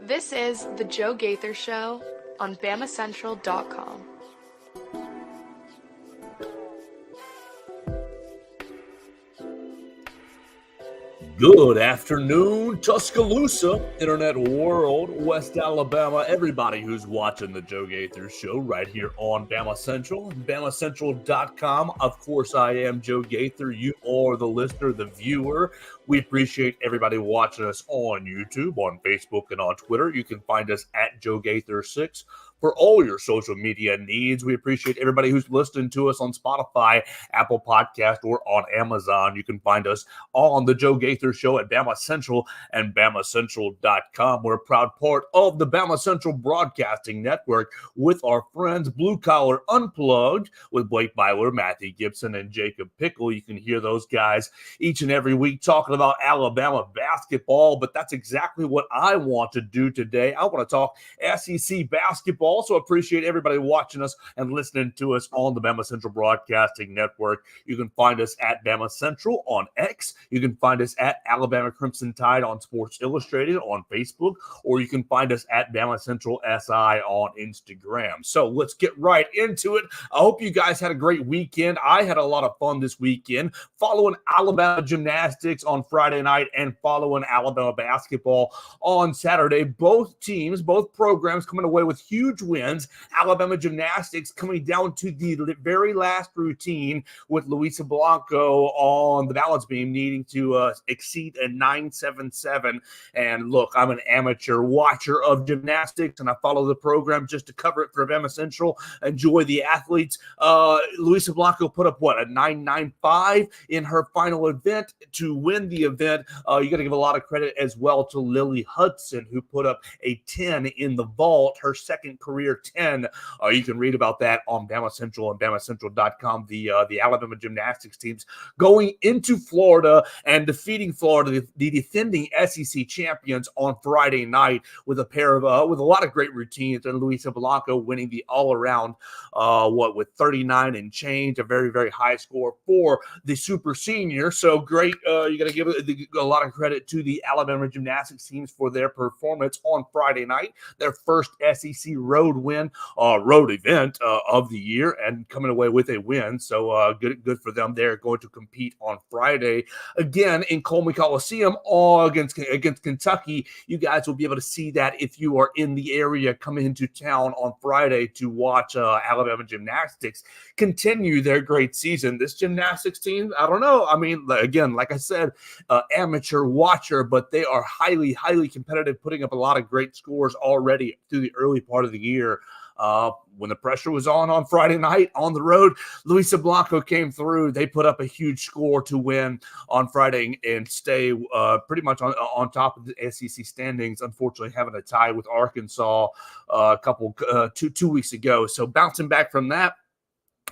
This is The Joe Gaither Show on BamaCentral.com. Good afternoon, Tuscaloosa, Internet World, West Alabama, everybody who's watching the Joe Gaither Show right here on BamaCentral, BamaCentral.com. Of course, I am Joe Gaither. You are the listener, the viewer. We appreciate everybody watching us on YouTube, on Facebook, and on Twitter. You can find us at Joe Gaither6 for all your social media needs. We appreciate everybody who's listening to us on Spotify, Apple Podcast, or on Amazon. You can find us on the Joe Gaither Show at Bama Central and BamaCentral.com. We're a proud part of the Bama Central Broadcasting Network with our friends Blue Collar Unplugged with Blake Byler, Matthew Gibson, and Jacob Pickle. You can hear those guys each and every week talking about Alabama basketball, but that's exactly what I want to do today. I want to talk SEC basketball. Also appreciate everybody watching us and listening to us on the Bama Central Broadcasting Network. You can find us at Bama Central on X. You can find us at Alabama Crimson Tide on Sports Illustrated on Facebook, or you can find us at Bama Central SI on Instagram. So let's get right into it. I hope you guys had a great weekend. I had a lot of fun this weekend following Alabama gymnastics on Friday night and following Alabama basketball on Saturday. Both teams, both programs coming away with huge wins. Alabama gymnastics coming down to the very last routine with Luisa Blanco on the balance beam needing to exceed a 9.77. And look, I'm an amateur watcher of gymnastics, and I follow the program just to cover it for Bama Central, enjoy the athletes. Luisa Blanco put up, a 9.95 in her final event to win the event. You got to give a lot of credit as well to Lily Hudson, who put up a 10 in the vault, her second career 10. You can read about that on Bama Central and BamaCentral.com. The Alabama gymnastics teams going into Florida and defeating Florida, the defending SEC champions, on Friday night with a pair of with a lot of great routines, and Luisa Blanco winning the all-around with 39 and change, a very, very high score for the super senior. So great. You got to give a lot of credit to the Alabama gymnastics teams for their performance on Friday night, their first SEC road event of the year, and coming away with a win. So good for them. They're going to compete on Friday again in Coleman Coliseum against Kentucky. You guys will be able to see that if you are in the area coming into town on Friday to watch Alabama gymnastics continue their great season. This gymnastics team, I don't know. I mean, again, like I said, amateur watcher, but they are highly, highly competitive, putting up a lot of great scores already through the early part of the year. When the pressure was on Friday night on the road, Luisa Blanco came through. They put up a huge score to win on Friday and stay pretty much on top of the SEC standings, unfortunately having a tie with Arkansas two weeks ago. So bouncing back from that,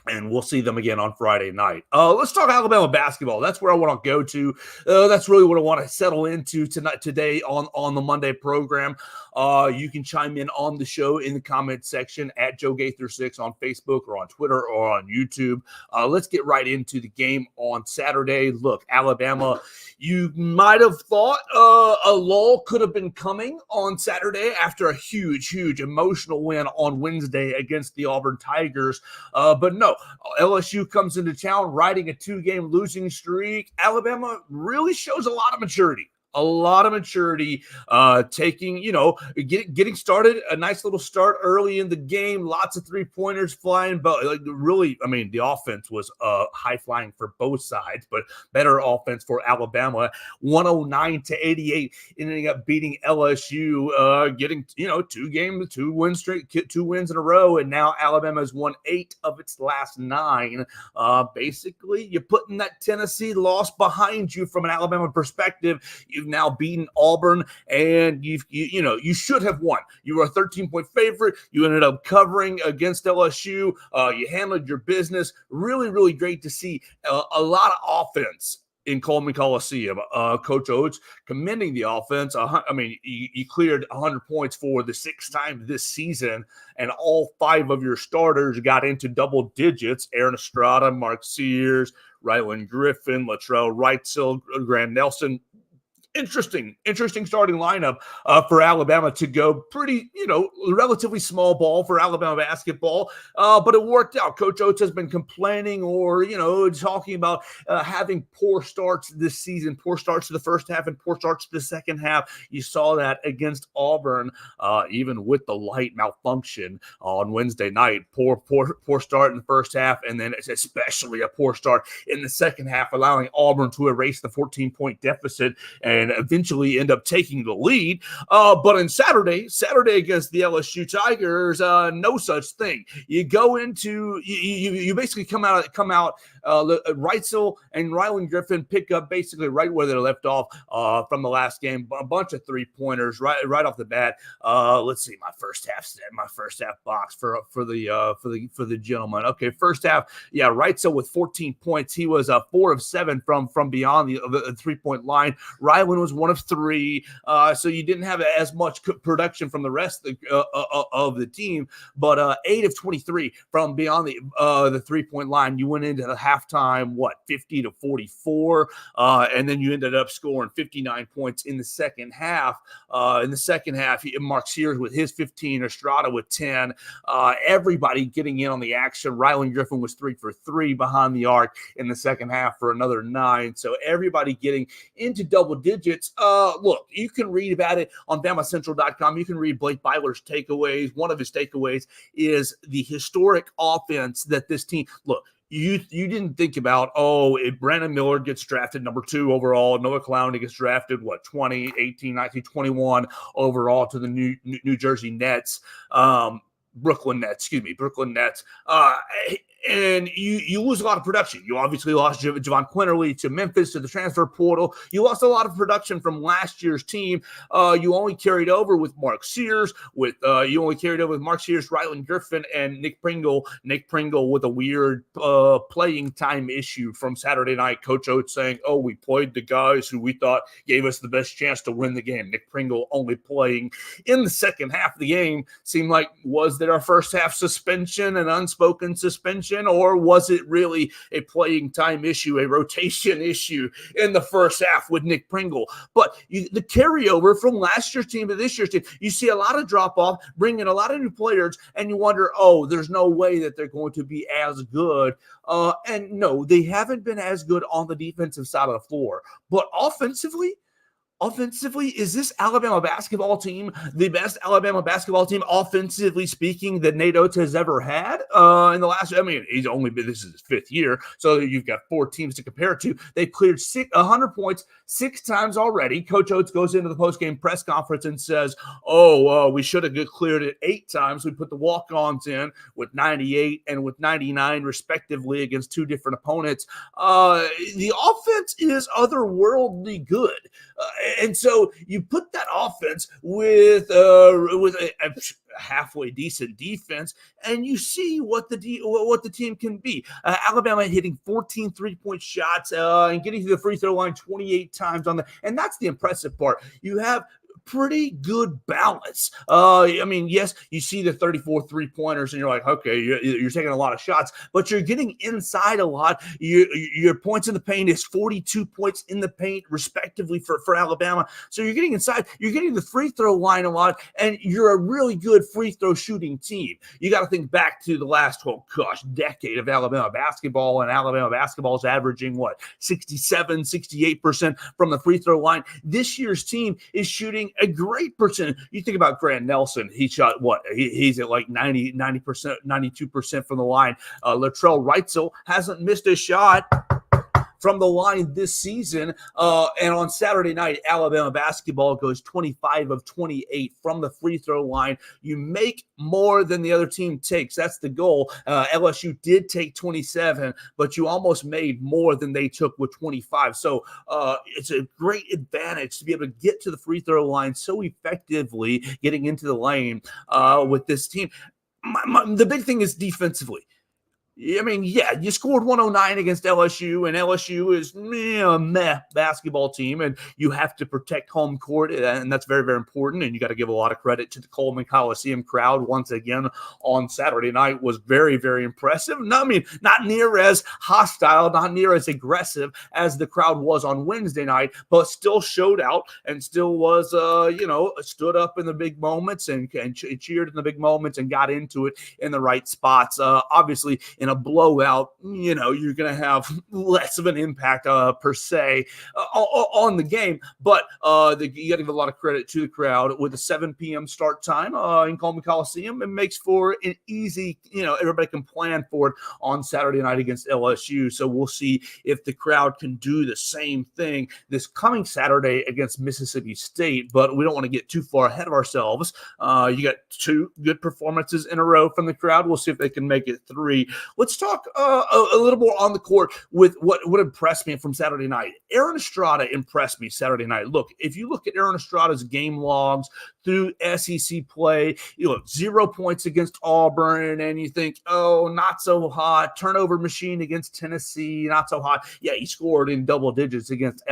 and we'll see them again on Friday night. Let's talk Alabama basketball. That's where I want to go to. That's really what I want to settle into today on the Monday program. You can chime in on the show in the comment section at Joe Gaither6 on Facebook or on Twitter or on YouTube. Let's get right into the game on Saturday. Look, Alabama, you might have thought a lull could have been coming on Saturday after a huge, huge emotional win on Wednesday against the Auburn Tigers. But no, LSU comes into town riding a 2-game losing streak. Alabama really shows a lot of maturity. Getting started, a nice little start early in the game, lots of 3-pointers flying, but really, I mean, the offense was high flying for both sides, but better offense for Alabama, 109-88, ending up beating LSU, getting, 2 wins in a row, and now Alabama has won 8 of its last 9. Basically, you're putting that Tennessee loss behind you from an Alabama perspective. You've now beaten Auburn, and you should have won. You were a 13-point favorite. You ended up covering against LSU. You handled your business. Really, really great to see a lot of offense in Coleman Coliseum. Coach Oates commending the offense. You cleared 100 points for the sixth time this season, and all five of your starters got into double digits. Aaron Estrada, Mark Sears, Ryland Griffin, Latrell Wrightsell, Graham Nelson. Interesting starting lineup for Alabama to go pretty, relatively small ball for Alabama basketball, but it worked out. Coach Oates has been complaining or, talking about having poor starts this season, poor starts to the first half and poor starts to the second half. You saw that against Auburn, even with the light malfunction on Wednesday night. Poor start in the first half, and then it's especially a poor start in the second half, allowing Auburn to erase the 14-point deficit and eventually end up taking the lead. But on Saturday against the LSU Tigers, no such thing. You go into you basically come out. Wrightsell and Ryland Griffin pick up basically right where they left off from the last game. A bunch of 3-pointers right off the bat. Let's see my first half box for the gentleman. Okay, first half, Wrightsell with 14 points. He was 4 of 7 from beyond the 3-point line. Ryland was 1 of 3, so you didn't have as much production from the rest of the team, but 8 of 23 from beyond the 3-point line. You went into the halftime 50-44, and then you ended up scoring 59 points in the second half. Mark Sears with his 15, Estrada with 10. Everybody getting in on the action. Ryland Griffin was 3 for 3 behind the arc in the second half for another 9. So everybody getting into double digits. Look, you can read about it on BamaCentral.com. You can read Blake Byler's takeaways. One of his takeaways is the historic offense that this team. Look, you didn't think about, if Brandon Miller gets drafted number 2 overall, Noah Clowney gets drafted, 20, 18, 19, 21 overall to the New Jersey Nets. Brooklyn Nets. And you lose a lot of production. You obviously lost Javon Quinterly to Memphis to the transfer portal. You lost a lot of production from last year's team. You only carried over with Mark Sears, Ryland Griffin, and Nick Pringle. Nick Pringle with a weird playing time issue from Saturday night. Coach Oates saying, we played the guys who we thought gave us the best chance to win the game. Nick Pringle only playing in the second half of the game. Seemed like, was there a first half suspension, an unspoken suspension? Or was it really a playing time issue, a rotation issue in the first half with Nick Pringle? But the carryover from last year's team to this year's team, you see a lot of drop-off, bring in a lot of new players, and you wonder, there's no way that they're going to be as good. And no, they haven't been as good on the defensive side of the floor. But offensively, is this Alabama basketball team the best Alabama basketball team, offensively speaking, that Nate Oates has ever had in the last? He's only been, this is his 5th year, so you've got 4 teams to compare it to. They cleared 100 points 6 times already. Coach Oates goes into the postgame press conference and says, we should have cleared it 8 times. We put the walk-ons in with 98 and with 99 respectively against 2 different opponents. The offense is otherworldly good. And so you put that offense with a halfway decent defense, and you see what the team can be. Alabama hitting 14 3-point shots and getting to the free throw line 28 times and that's the impressive part. You have pretty good balance. Yes, you see the 34 3-pointers and you're like, okay, you're taking a lot of shots, but you're getting inside a lot. Your points in the paint is 42 points in the paint respectively for Alabama. So you're getting inside, you're getting the free throw line a lot, and you're a really good free throw shooting team. You got to think back to the last, decade of Alabama basketball, and Alabama basketball is averaging 67, 68% from the free throw line. This year's team is shooting a great percentage. You think about Grant Nelson. He shot he's at 90%, 92% from the line. Latrell Wrightsell hasn't missed a shot from the line this season. And on Saturday night, Alabama basketball goes 25 of 28 from the free throw line. You make more than the other team takes. That's the goal. LSU did take 27, but you almost made more than they took with 25. So it's a great advantage to be able to get to the free throw line so effectively, getting into the lane with this team. The big thing is defensively. I mean, yeah, you scored 109 against LSU, and LSU is a meh basketball team, and you have to protect home court, and that's very, very important. And you got to give a lot of credit to the Coleman Coliseum crowd once again on Saturday night was very, very impressive. No, I mean, not near as hostile, not near as aggressive as the crowd was on Wednesday night, but still showed out and still was, stood up in the big moments and cheered in the big moments and got into it in the right spots. Obviously, in a blowout, you're going to have less of an impact per se on the game. But you got to give a lot of credit to the crowd with a 7 p.m. start time in Coleman Coliseum. It makes for an easy, everybody can plan for it on Saturday night against LSU. So we'll see if the crowd can do the same thing this coming Saturday against Mississippi State. But we don't want to get too far ahead of ourselves. You got 2 good performances in a row from the crowd. We'll see if they can make it 3. Let's talk a little more on the court with what impressed me from Saturday night. Aaron Estrada impressed me Saturday night. Look, if you look at Aaron Estrada's game logs through SEC play, 0 points against Auburn, and you think, oh, not so hot. Turnover machine against Tennessee, not so hot. Yeah, he scored in double digits against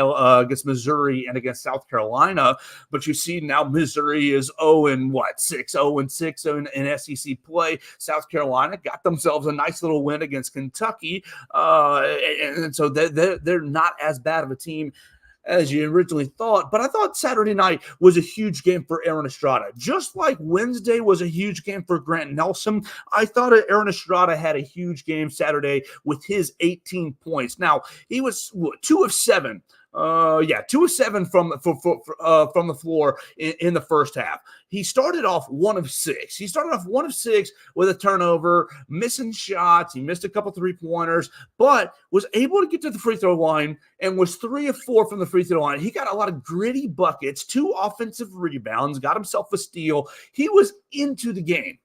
Missouri and against South Carolina, but you see now Missouri is 0-6 in SEC play. South Carolina got themselves a nice little win against Kentucky, and so they're not as bad of a team as you originally thought. But I thought Saturday night was a huge game for Aaron Estrada. Just like Wednesday was a huge game for Grant Nelson, I thought Aaron Estrada had a huge game Saturday with his 18 points. Now, he was 2 of 7. 2 of 7 from the floor in the first half. He started off 1 of 6. He started off 1 of 6 with a turnover, missing shots. He missed a couple 3-pointers, but was able to get to the free throw line and was 3 of 4 from the free throw line. He got a lot of gritty buckets, 2 offensive rebounds, got himself a steal. He was into the game.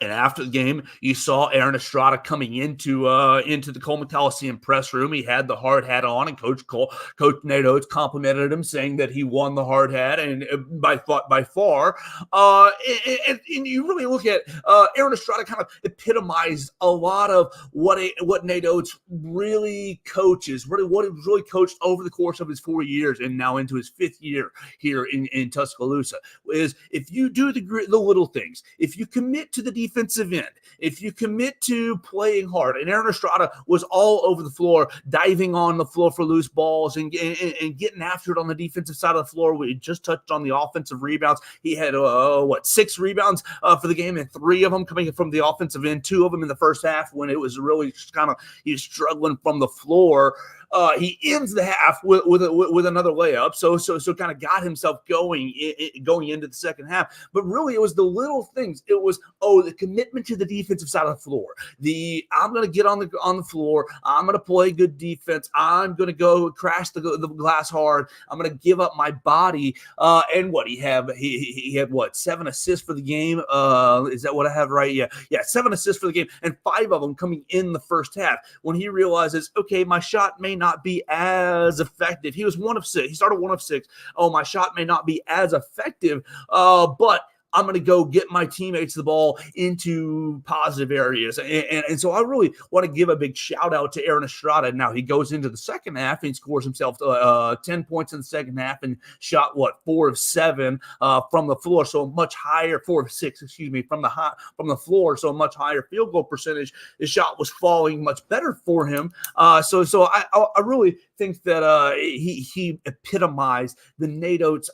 And after the game, you saw Aaron Estrada coming into the Coleman Coliseum press room. He had the hard hat on, and Coach Nate Oates complimented him, saying that he won the hard hat, and by far. And you really look at Aaron Estrada kind of epitomized a lot of what Nate Oates really coaches, what he really coached over the course of his 4 years, and now into his 5th year here in Tuscaloosa. Is if you do the little things, if you commit to the defensive end, if you commit to playing hard, and Aaron Estrada was all over the floor, diving on the floor for loose balls and getting after it on the defensive side of the floor. We just touched on the offensive rebounds. He had 6 rebounds for the game, and 3 of them coming from the offensive end, 2 of them in the first half when it was really just kind of he was struggling from the floor. He ends the half with another layup, so kind of got himself going into the second half. But really, it was the little things. It was the commitment to the defensive side of the floor. I'm going to get on the floor. I'm going to play good defense. I'm going to go crash the glass hard. I'm going to give up my body. And what he had 7 assists for the game. Is that what I have right? Yeah, 7 assists for the game, and 5 of them coming in the first half. When he realizes, okay, my shot may not be as effective. He was 1 of 6. He started 1 of 6. Oh, my shot may not be as effective, but I'm going to go get my teammates the ball into positive areas. And so I really want to give a big shout out to Aaron Estrada. Now he goes into the second half and he scores himself 10 points in the second half and shot 4 of 7 from the floor. So much higher, 4 of 6, from the floor. So a much higher field goal percentage. His shot was falling much better for him. So I really think that he epitomized the Nate Oates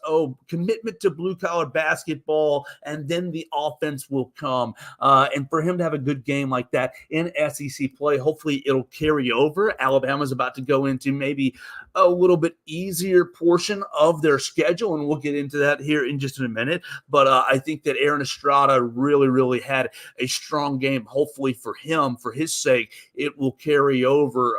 commitment to blue collar basketball, and then the offense will come. And for him to have a good game like that in SEC play, hopefully it'll carry over. Alabama's about to go into maybe a little bit easier portion of their schedule, and we'll get into that here in just a minute. But I think that Aaron Estrada really, really had a strong game. Hopefully for him, for his sake, it will carry over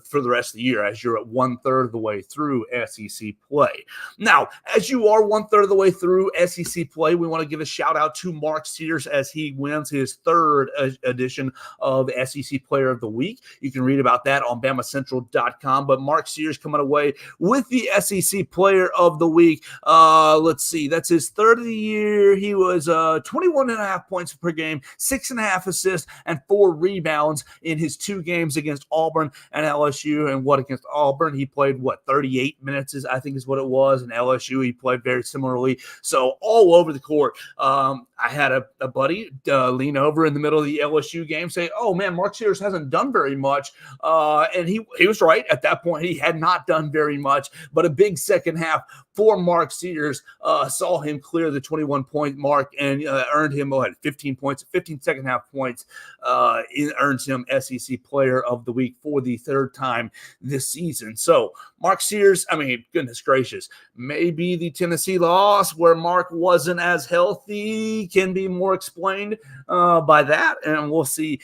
for the rest of the year as you're at 1/3 of the way through SEC play. Now, as you are 1/3 of the way through SEC play, we want to give a shout out to Mark Sears as he wins his third edition of SEC Player of the Week. You can read about that on BamaCentral.com. But Mark Sears coming away with the SEC Player of the Week. Let's see, that's his third of the year. He was 21.5 points per game, 6.5 assists, and 4 rebounds in his 2 games against Auburn and LSU. And what against Auburn? He played, 38 minutes, I think is what it was. And LSU, he played very similarly. So all over the court. I had a buddy lean over in the middle of the LSU game say, oh, man, Mark Sears hasn't done very much. And he was right. At that point, he had not done very much. But a big second half for Mark Sears saw him clear the 21-point mark and earned him 15 points, 15 second half points. It earns him SEC Player of the Week for the third time this season. So Mark Sears, I mean, goodness gracious, maybe the Tennessee loss where Mark wasn't as healthy can be more explained by that. And we'll see,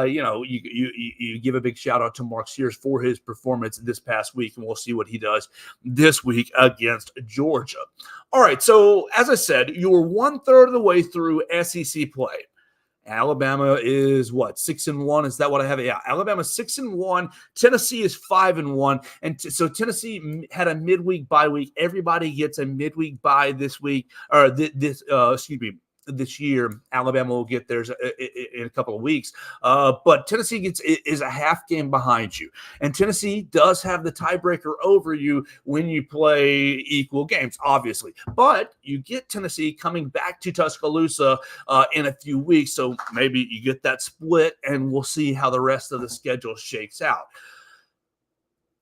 you give a big shout out to Mark Sears for his performance this past week, and we'll see what he does this week against Georgia. All right, so as I said, you were 1/3 of the way through SEC play. Alabama is 6-1? Is that what I have? Yeah, Alabama 6-1. Tennessee is 5-1, and so Tennessee had a midweek bye week. Everybody gets a midweek bye this week, or this year. Alabama will get theirs in a couple of weeks, but Tennessee is a half game behind you, and Tennessee does have the tiebreaker over you when you play equal games, obviously. But you get Tennessee coming back to Tuscaloosa in a few weeks, so maybe you get that split, and we'll see how the rest of the schedule shakes out.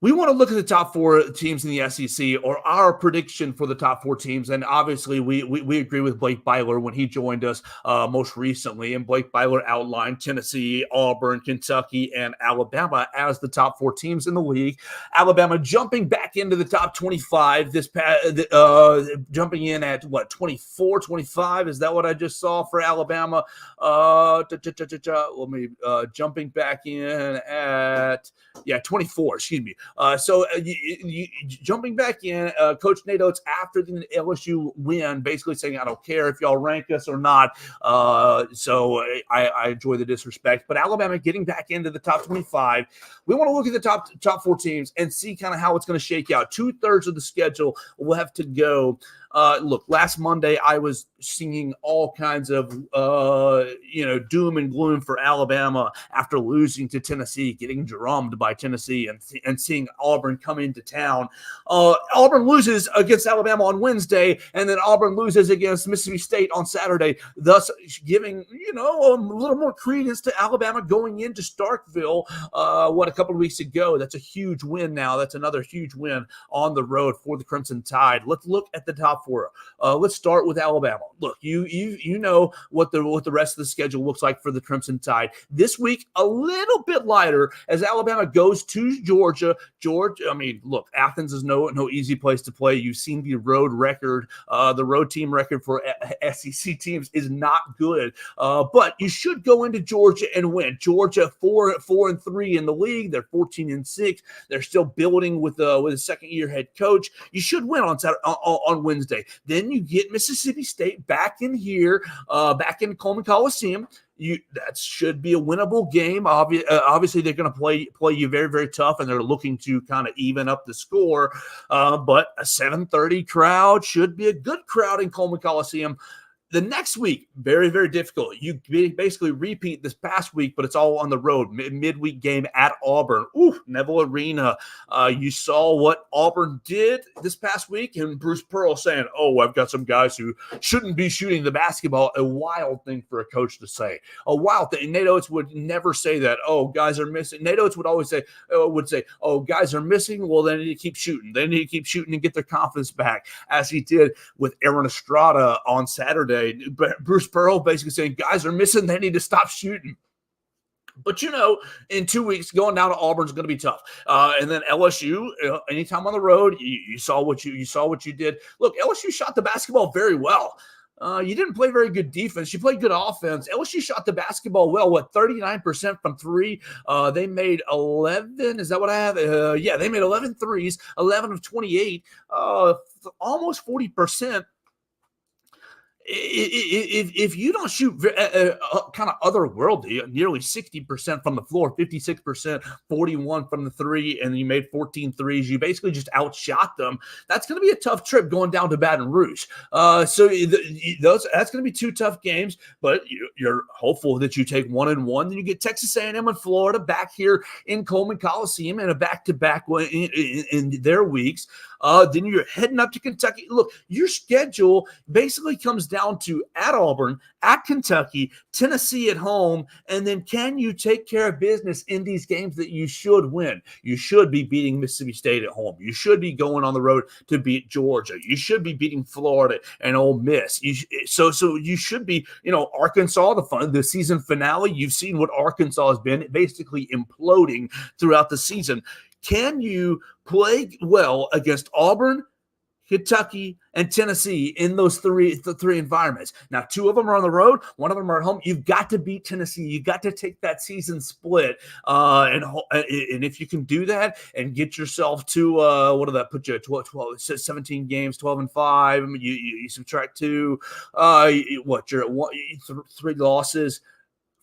We want to look at the top 4 teams in the SEC, or our prediction for the top 4 teams. And obviously, we agree with Blake Byler when he joined us most recently. And Blake Byler outlined Tennessee, Auburn, Kentucky, and Alabama as the top 4 teams in the league. Alabama jumping back into the top 25 jumping in at 24, 25. Is that what I just saw for Alabama? Jumping back in at 24. Excuse me. Jumping back in, Coach Nate Oates after the LSU win, basically saying, I don't care if y'all rank us or not. So I enjoy the disrespect. But Alabama getting back into the top 25. We want to look at the top 4 teams and see kind of how it's going to shake out. 2/3 of the schedule left to go. Look, last Monday I was singing all kinds of, doom and gloom for Alabama after losing to Tennessee, getting drummed by Tennessee, and seeing Auburn come into town. Auburn loses against Alabama on Wednesday, and then Auburn loses against Mississippi State on Saturday, thus giving, a little more credence to Alabama going into Starkville, a couple of weeks ago. That's a huge win now. That's another huge win on the road for the Crimson Tide. Let's look at the top 4. Let's start with Alabama. Look, you know what the rest of the schedule looks like for the Crimson Tide. This week, a little bit lighter as Alabama goes to Georgia. I mean, look, Athens is no easy place to play. You've seen the road record. The road team record for SEC teams is not good. But you should go into Georgia and win. Georgia 4-3 in the league. They're 14-6. They're still building with a second-year head coach. You should win on Wednesday. Then you get Mississippi State back in here, back in Coleman Coliseum. That should be a winnable game. Obviously, they're going to play you very, very tough, and they're looking to kind of even up the score. But a 7:30 crowd should be a good crowd in Coleman Coliseum. The next week, very, very difficult. You basically repeat this past week, but it's all on the road. Midweek game at Auburn. Neville Arena. You saw what Auburn did this past week, and Bruce Pearl saying, I've got some guys who shouldn't be shooting the basketball. A wild thing for a coach to say. A wild thing. Nate Oates would never say that, guys are missing. Nate Oates would always say, guys are missing. Well, they need to keep shooting. They need to keep shooting and get their confidence back, as he did with Aaron Estrada on Saturday. Bruce Pearl basically saying guys are missing, they need to stop shooting. But in 2 weeks, going down to Auburn is going to be tough. And then LSU, anytime on the road, you saw what you did. Look, LSU shot the basketball very well. You didn't play very good defense. You played good offense. LSU shot the basketball well, 39% from 3. They made 11. Is that what I have? They made 11 threes, 11 of 28, almost 40%. if you don't shoot kind of otherworldly, nearly 60% from the floor, 56%, 41 from the three, and you made 14 threes, you basically just outshot them. That's going to be a tough trip going down to Baton Rouge. That's going to be two tough games, but you're hopeful that you take 1-1. Then you get Texas A&M and Florida back here in Coleman Coliseum in a back-to-back in their weeks. Then you're heading up to Kentucky. Look, your schedule basically comes down to at Auburn, at Kentucky, Tennessee at home, and then can you take care of business in these games that you should win? You should be beating Mississippi State at home. You should be going on the road to beat Georgia. You should be beating Florida and Ole Miss. So you should be, Arkansas, the season finale. You've seen what Arkansas has been, basically imploding throughout the season. Can you play well against Auburn, Kentucky, and Tennessee in those three environments? Now, two of them are on the road. One of them are at home. You've got to beat Tennessee. You got to take that season split. And if you can do that and get yourself to, what did that put you at? 12 17 games, 12-5. I mean, you subtract two. You're at three losses.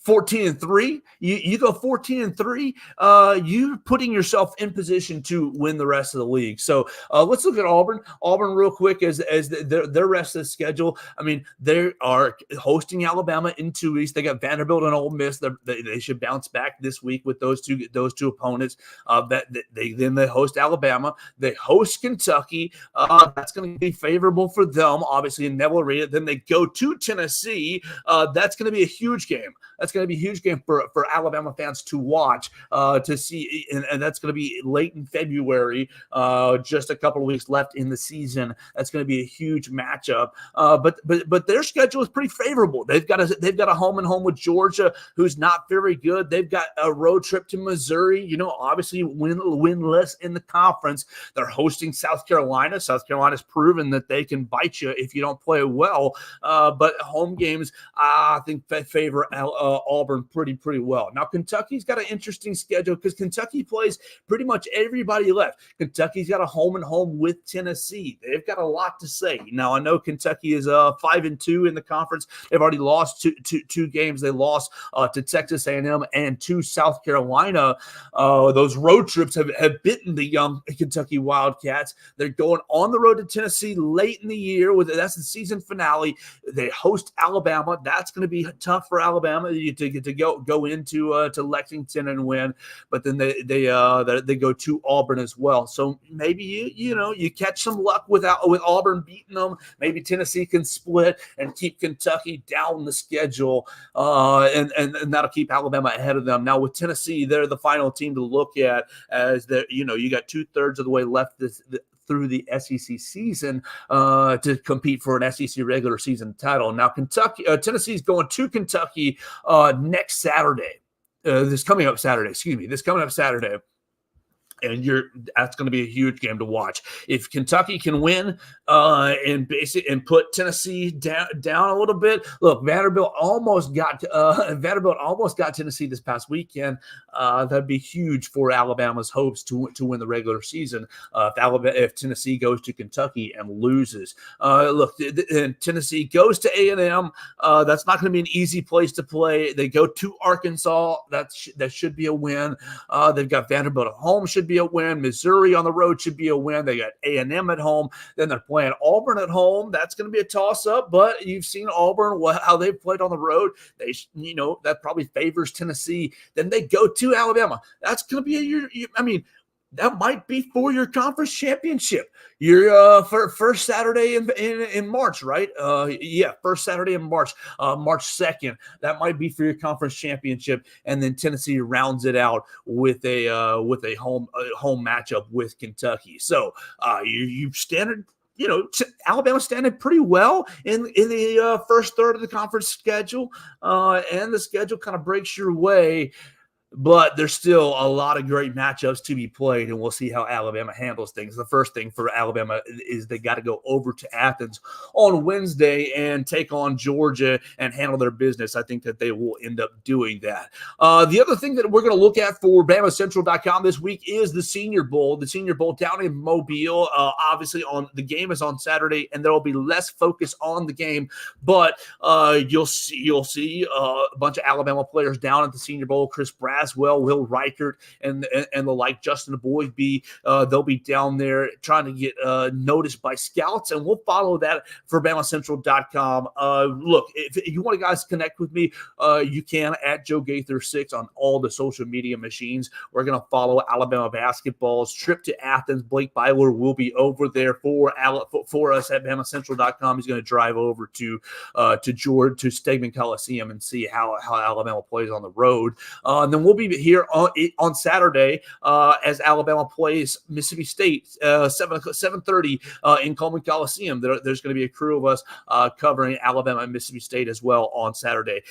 14-3, you go 14-3, you're putting yourself in position to win the rest of the league. So let's look at Auburn. Auburn real quick as their rest of the schedule. I mean, they are hosting Alabama in 2 weeks. They got Vanderbilt and Ole Miss. They should bounce back this week with those two opponents. They host Alabama. They host Kentucky. That's going to be favorable for them, obviously, in Neville Arena. Then they go to Tennessee. That's going to be a huge game. That's going to be a huge game for Alabama fans to watch, to see, and that's going to be late in February, just a couple of weeks left in the season. That's going to be a huge matchup. But their schedule is pretty favorable. They've got a home and home with Georgia, who's not very good. They've got a road trip to Missouri. Obviously winless in the conference. They're hosting South Carolina. South Carolina's proven that they can bite you if you don't play well. But home games, I think, favor Auburn pretty well. Now, Kentucky's got an interesting schedule because Kentucky plays pretty much everybody left. Kentucky's got a home and home with Tennessee. They've got a lot to say. Now, I know Kentucky is 5-2 in the conference. They've already lost two games. They lost to Texas A&M and to South Carolina. Those road trips have bitten the young Kentucky Wildcats. They're going on the road to Tennessee late in the year. That's the season finale. They host Alabama. That's going to be tough for Alabama to get to go into to Lexington and win, but then they go to Auburn as well. So maybe you catch some luck with Auburn beating them. Maybe Tennessee can split and keep Kentucky down the schedule, and that'll keep Alabama ahead of them. Now with Tennessee, they're the final team to look at, as you got 2/3 of the way left through the SEC season to compete for an SEC regular season title. Now, Tennessee's going to Kentucky next Saturday. This coming up Saturday. And that's going to be a huge game to watch. If Kentucky can win and put Tennessee down a little bit. Look, Vanderbilt almost got Tennessee this past weekend. That'd be huge for Alabama's hopes to win the regular season. If Tennessee goes to Kentucky and loses, and Tennessee goes to A&M. That's not going to be an easy place to play. They go to Arkansas. That should be a win. They've got Vanderbilt at home. Should be a win. Missouri on the road should be a win. They got A&M at home. Then they're playing Auburn at home. That's going to be a toss-up, but you've seen Auburn, how they've played on the road. That probably favors Tennessee. Then they go to Alabama. That's going to be that might be for your conference championship. Your first Saturday in March, right? First Saturday in March, March 2nd. That might be for your conference championship, and then Tennessee rounds it out with a home matchup with Kentucky. So you standard. Alabama standing pretty well in the first third of the conference schedule, and the schedule kind of breaks your way. but there's still a lot of great matchups to be played, and we'll see how Alabama handles things. The first thing for Alabama is they got to go over to Athens on Wednesday and take on Georgia and handle their business. I think that they will end up doing that. The other thing that we're going to look at for BamaCentral.com this week is the Senior Bowl. The Senior Bowl down in Mobile. Obviously, the game is on Saturday, and there will be less focus on the game, but you'll see a bunch of Alabama players down at the Senior Bowl. Chris Braswell, Will Reichert, and the like, Justin Boyd, they'll be down there trying to get noticed by scouts, and we'll follow that for BamaCentral.com. Look, if you want to guys connect with me, you can at Joe Gaither 6 on all the social media machines. We're going to follow Alabama basketball's trip to Athens. Blake Byler will be over there for us at BamaCentral.com. He's going to drive over to Stegman Coliseum and see how Alabama plays on the road. And then we'll be here on Saturday as Alabama plays Mississippi State, 7:30 in Coleman Coliseum. There's going to be a crew of us covering Alabama and Mississippi State as well on Saturday.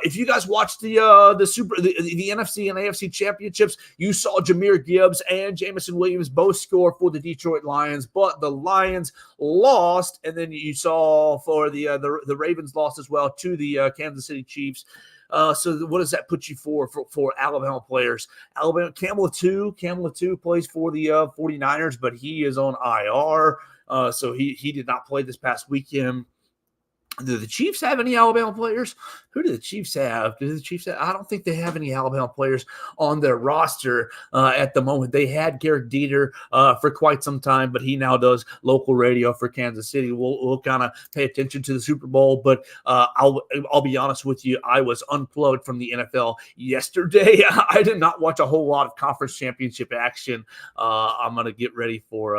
If you guys watched the NFC and AFC championships, you saw Jahmyr Gibbs and Jamison Williams both score for the Detroit Lions, but the Lions lost, and then you saw for the Ravens lost as well to the Kansas City Chiefs. So what does that put you for Alabama players? Alabama Campbell Atu plays for the 49ers, but he is on IR. So he did not play this past weekend. Do the Chiefs have any Alabama players? Who do the Chiefs have? I don't think they have any Alabama players on their roster at the moment. They had Garrett Dieter for quite some time, but he now does local radio for Kansas City. We'll kind of pay attention to the Super Bowl, but I'll be honest with you. I was unplugged from the NFL yesterday. I did not watch a whole lot of conference championship action. I'm going to get ready for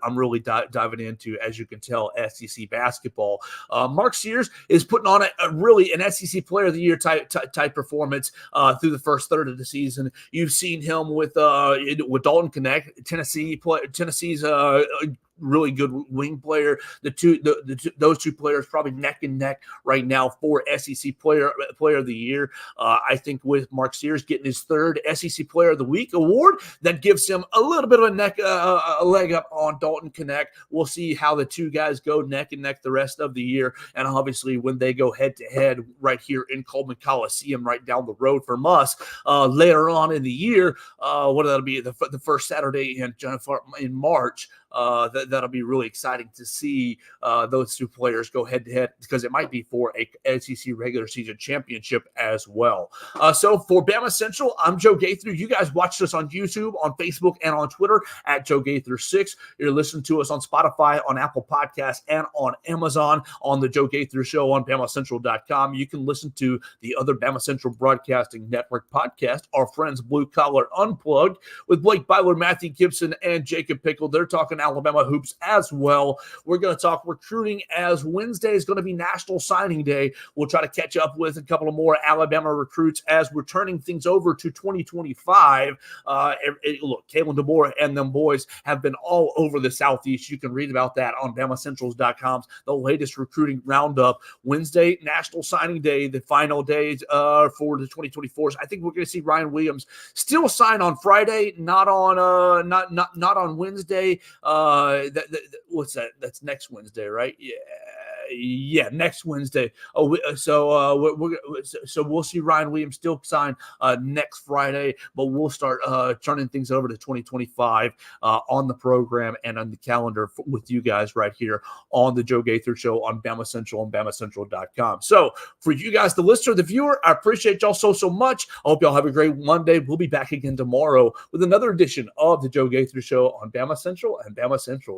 I'm really diving into, as you can tell, SEC basketball. Mark Sears is putting on an SEC Player of the Year type performance through the first third of the season. You've seen him with Dalton Connect, Tennessee's really good wing player. Those two players probably neck and neck right now for SEC player of the year. I think with Mark Sears getting his third SEC Player of the Week award, that gives him a little bit of a leg up on Dalton Connect. We'll see how the two guys go neck and neck the rest of the year, and obviously when they go head to head right here in Coleman Coliseum, right down the road from us, later on in the year, what that'll be the first Saturday in March. That'll be really exciting to see those two players go head to head, because it might be for a SEC regular season championship as well. So for Bama Central, I'm Joe Gaither. You guys watched us on YouTube, on Facebook, and on Twitter at Joe Gaither 6. You're listening to us on Spotify, on Apple Podcasts, and on Amazon on the Joe Gaither Show on BamaCentral.com. You can listen to the other Bama Central Broadcasting Network podcast, Our Friends Blue Collar Unplugged, with Blake Byler, Matthew Gibson, and Jacob Pickle. They're talking Alabama hoops as well. We're going to talk recruiting, as Wednesday is going to be National Signing Day. We'll try to catch up with a couple of more Alabama recruits as we're turning things over to 2025. Look, Kalen DeBoer and them boys have been all over the Southeast. You can read about that on BamaCentrals.com's the latest recruiting roundup. Wednesday, National Signing Day, the final days for the 2024s. I think we're going to see Ryan Williams still sign on Friday, not on Wednesday. What's that? That's next Wednesday, right? Yeah, next Wednesday. So we'll see Ryan Williams still sign next Friday, but we'll start turning things over to 2025 on the program and on the calendar with you guys right here on the Joe Gaither Show on Bama Central and BamaCentral.com. So for you guys, the listener, the viewer, I appreciate y'all so much. I hope y'all have a great Monday. We'll be back again tomorrow with another edition of the Joe Gaither Show on Bama Central and BamaCentral.com.